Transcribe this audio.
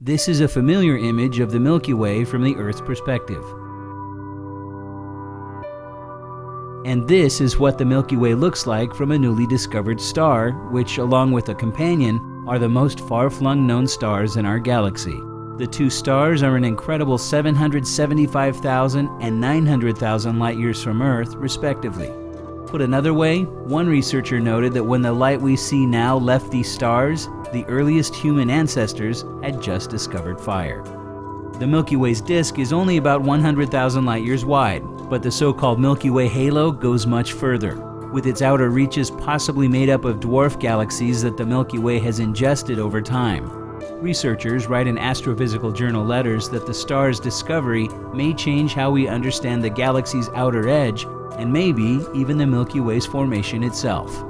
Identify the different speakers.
Speaker 1: This is a familiar image of the Milky Way from the Earth's perspective. And this is what the Milky Way looks like from a newly discovered star, which, along with a companion, are the most far-flung known stars in our galaxy. The two stars are an incredible 775,000 and 900,000 light-years from Earth, respectively. Put another way, one researcher noted that when the light we see now left these stars, the earliest human ancestors had just discovered fire. The Milky Way's disk is only about 100,000 light-years wide, but the so-called Milky Way halo goes much further, with its outer reaches possibly made up of dwarf galaxies that the Milky Way has ingested over time. Researchers write in astrophysical journal letters that the star's discovery may change how we understand the galaxy's outer edge and maybe even the Milky Way's formation itself.